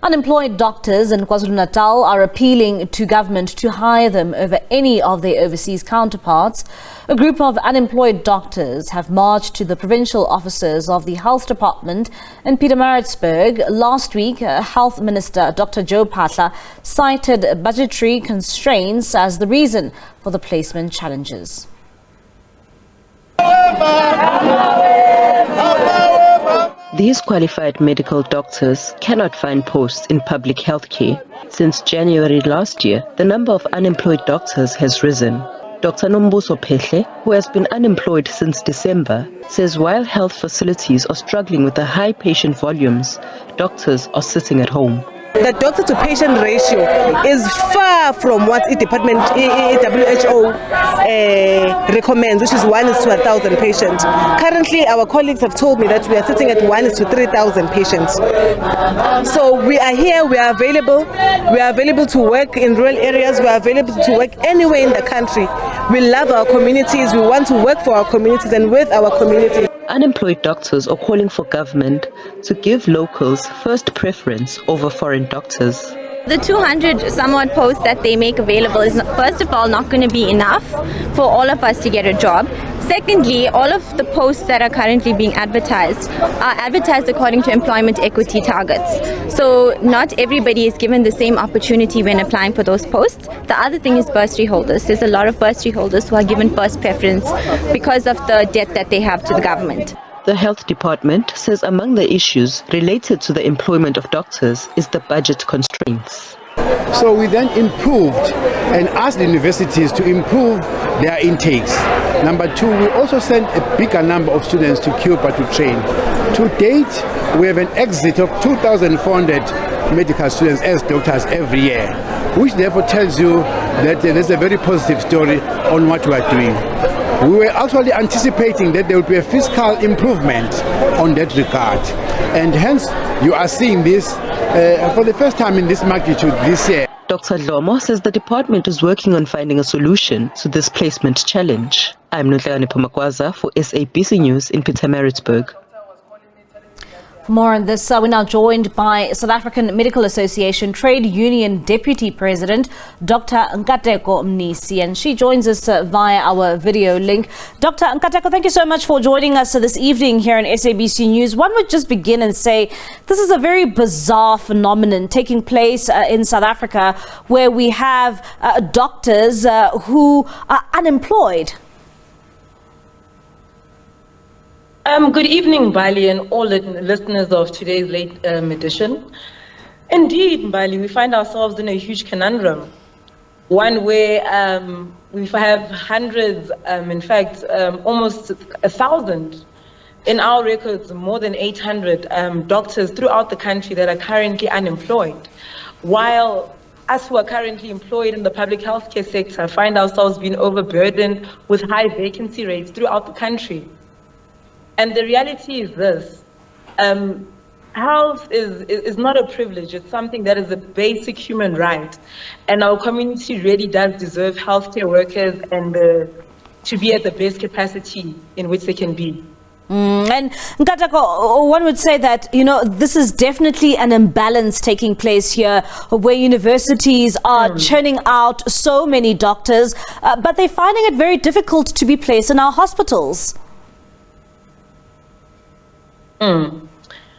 Unemployed doctors in KwaZulu-Natal are appealing to government to hire them over any of their overseas counterparts. A group of unemployed doctors have marched to the provincial offices of the Health Department in Pietermaritzburg. Last week, Health Minister Doctor Joe Phaahla cited budgetary constraints as the reason for the placement challenges. These qualified medical doctors cannot find posts in public health care. Since January last year, the number of unemployed doctors has risen. Dr. Phaahla, who has been unemployed since December, says while health facilities are struggling with the high patient volumes, doctors are sitting at home. The doctor-to-patient ratio is far from what the department, WHO recommends, which is 1 to 1,000 patients. Currently, our colleagues have told me that we are sitting at 1 to 3,000 patients. So we are here, we are available. We are available to work in rural areas. We are available to work anywhere in the country. We love our communities. We want to work for our communities and with our community. Unemployed doctors are calling for government to give locals first preference over foreign doctors. The 200 somewhat posts that they make available is, first of all, not going to be enough for all of us to get a job. Secondly, all of the posts that are currently being advertised are advertised according to employment equity targets. So not everybody is given the same opportunity when applying for those posts. The other thing is bursary holders. There's a lot of bursary holders who are given first preference because of the debt that they have to the government. The health department says among the issues related to the employment of doctors is the budget constraints. So we then improved and asked the universities to improve their intakes. Number two, we also sent a bigger number of students to Cuba to train. To date, we have an exit of 2,400 medical students as doctors every year, which therefore tells you that there's a very positive story on what we are doing. We were actually anticipating that there would be a fiscal improvement on that regard, and hence you are seeing this for the first time in this magnitude this year. Dr. Dlomo says the department is working on finding a solution to this placement challenge. I'm Nkateko for SABC News in Pietermaritzburg. For more on this, we're now joined by South African Medical Association Trade Union Deputy President, Dr. Nkateko Mnisi, and she joins us via our video link. Dr. Nkateko, thank you so much for joining us this evening here on SABC News. One would just begin and say this is a very bizarre phenomenon taking place in South Africa, where we have doctors who are unemployed. Good evening, Mbali, and all the listeners of today's late edition. Indeed, Mbali, we find ourselves in a huge conundrum. One where we have hundreds, in fact, almost 1,000 in our records, more than 800 doctors throughout the country that are currently unemployed. While us who are currently employed in the public healthcare sector find ourselves being overburdened with high vacancy rates throughout the country. And the reality is this, health is not a privilege, it's something that is a basic human right. And our community really does deserve healthcare workers and to be at the best capacity in which they can be. And Nkateko, one would say that, this is definitely an imbalance taking place here, where universities are churning out so many doctors, but they're finding it very difficult to be placed in our hospitals.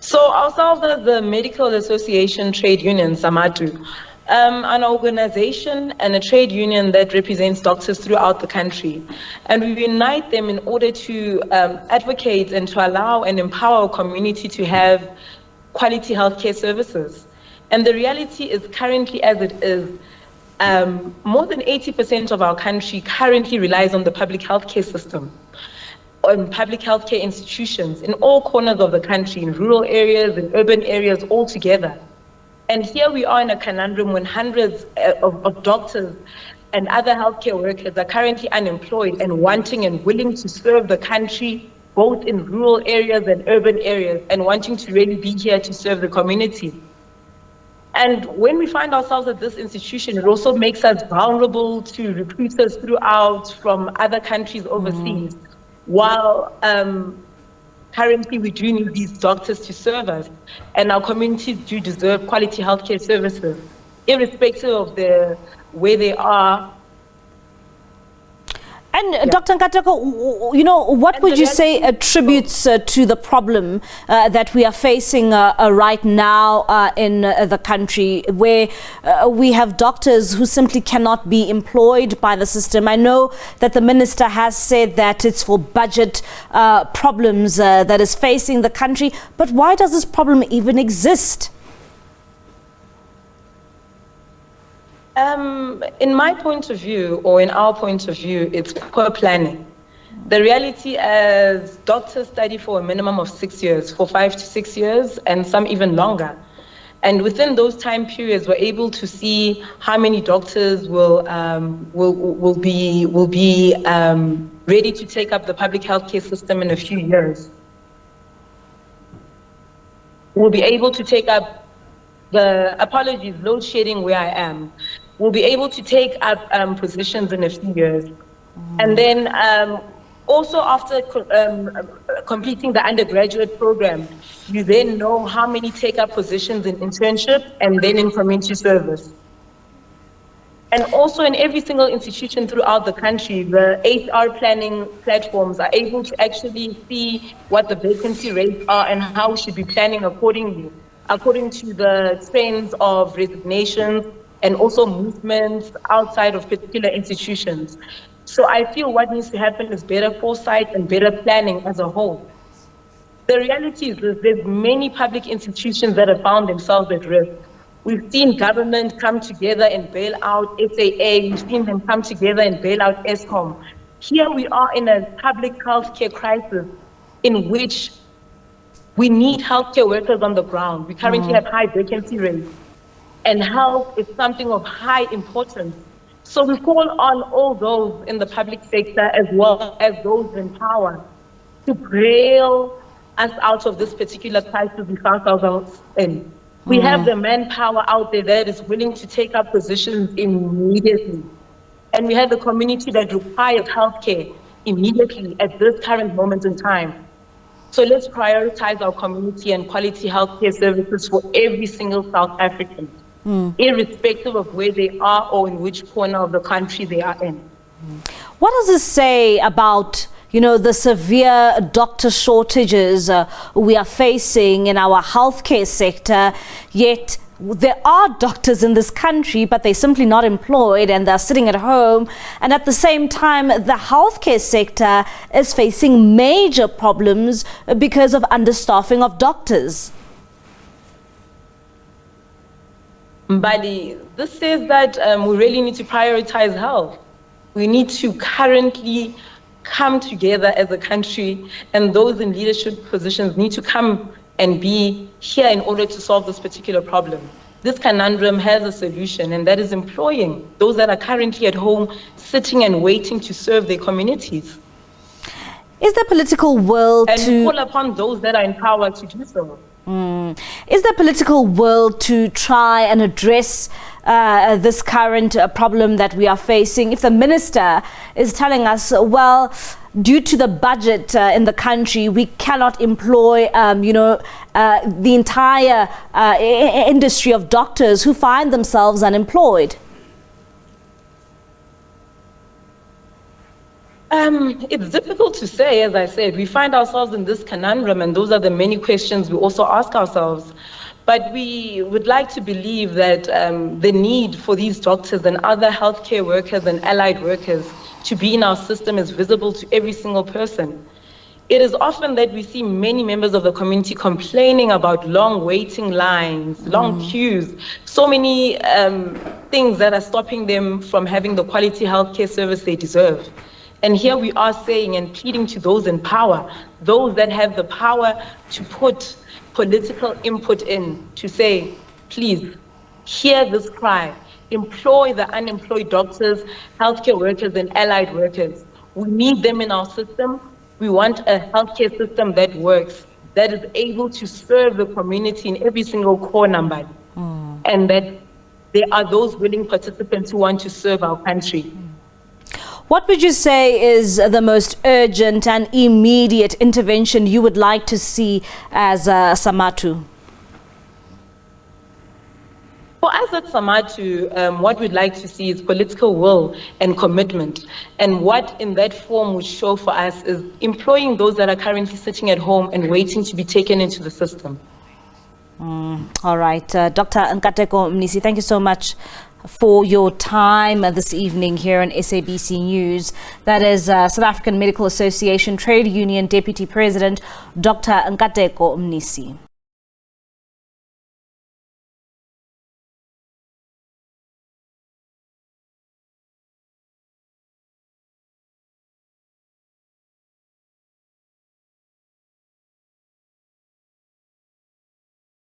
So ourselves as the Medical Association Trade Union, SAMATU, an organization and a trade union that represents doctors throughout the country. And we unite them in order to advocate and to allow and empower our community to have quality healthcare services. And the reality is currently as it is, more than 80% of our country currently relies on the public healthcare system, on public healthcare institutions in all corners of the country, in rural areas, in urban areas, all together. And here we are in a conundrum when hundreds of doctors and other healthcare workers are currently unemployed and wanting and willing to serve the country, both in rural areas and urban areas, and wanting to really be here to serve the community. And when we find ourselves at this institution, it also makes us vulnerable to recruiters throughout from other countries overseas. While currently we do need these doctors to serve us, and our communities do deserve quality healthcare services, irrespective of where they are. And Dr. Nkateko, what would you say attributes to the problem that we are facing right now in the country, where we have doctors who simply cannot be employed by the system? I know that the minister has said that it's for budget problems that is facing the country, but why does this problem even exist? In my point of view, or in our point of view, it's poor planning. The reality is doctors study for a minimum of 6 years, for 5 to 6 years, and some even longer. And within those time periods, we're able to see how many doctors will be ready to take up the public healthcare system in a few years. We'll be able to take up load shedding where I am. We'll be able to take up positions in a few years. And then also after completing the undergraduate program, you then know how many take up positions in internship and then in community service. And also in every single institution throughout the country, the HR planning platforms are able to actually see what the vacancy rates are and how we should be planning accordingly, according to the trends of resignations and also movements outside of particular institutions. So I feel what needs to happen is better foresight and better planning as a whole. The reality is that there's many public institutions that have found themselves at risk. We've seen government come together and bail out SAA. We've seen them come together and bail out ESCOM. Here we are in a public healthcare crisis in which we need healthcare workers on the ground. We currently have high vacancy rates, and health is something of high importance. So we call on all those in the public sector as well as those in power to bail us out of this particular crisis we found ourselves in. We have the manpower out there that is willing to take up positions immediately. And we have the community that requires healthcare immediately at this current moment in time. So let's prioritize our community and quality healthcare services for every single South African, irrespective of where they are or in which corner of the country they are in. What does this say about, the severe doctor shortages we are facing in our healthcare sector, yet there are doctors in this country, but they're simply not employed and they're sitting at home. And at the same time, the healthcare sector is facing major problems because of understaffing of doctors. Mbali, this says that we really need to prioritize health. We need to currently come together as a country, and those in leadership positions need to come and be here in order to solve this particular problem. This conundrum has a solution, and that is employing those that are currently at home, sitting and waiting to serve their communities. Is there political will to call upon those that are in power to do so? Is there political will to try and address this current problem that we are facing? If the minister is telling us, well, due to the budget in the country, we cannot employ, the entire industry of doctors who find themselves unemployed. It's difficult to say, as I said. We find ourselves in this conundrum, and those are the many questions we also ask ourselves. But we would like to believe that the need for these doctors and other healthcare workers and allied workers to be in our system is visible to every single person. It is often that we see many members of the community complaining about long waiting lines, long queues, so many things that are stopping them from having the quality healthcare service they deserve. And here we are saying and pleading to those in power, those that have the power to put political input in, to say, please, hear this cry, employ the unemployed doctors, healthcare workers, and allied workers. We need them in our system. We want a healthcare system that works, that is able to serve the community in every single corner, and that there are those willing participants who want to serve our country. What would you say is the most urgent and immediate intervention you would like to see as Samatu? For us at Samatu, what we'd like to see is political will and commitment. And what in that form would show for us is employing those that are currently sitting at home and waiting to be taken into the system. All right. Dr. Nkateko Mnisi, thank you so much for your time this evening here on SABC News. That is South African Medical Association Trade Union Deputy President, Dr. Nkateko Mnisi.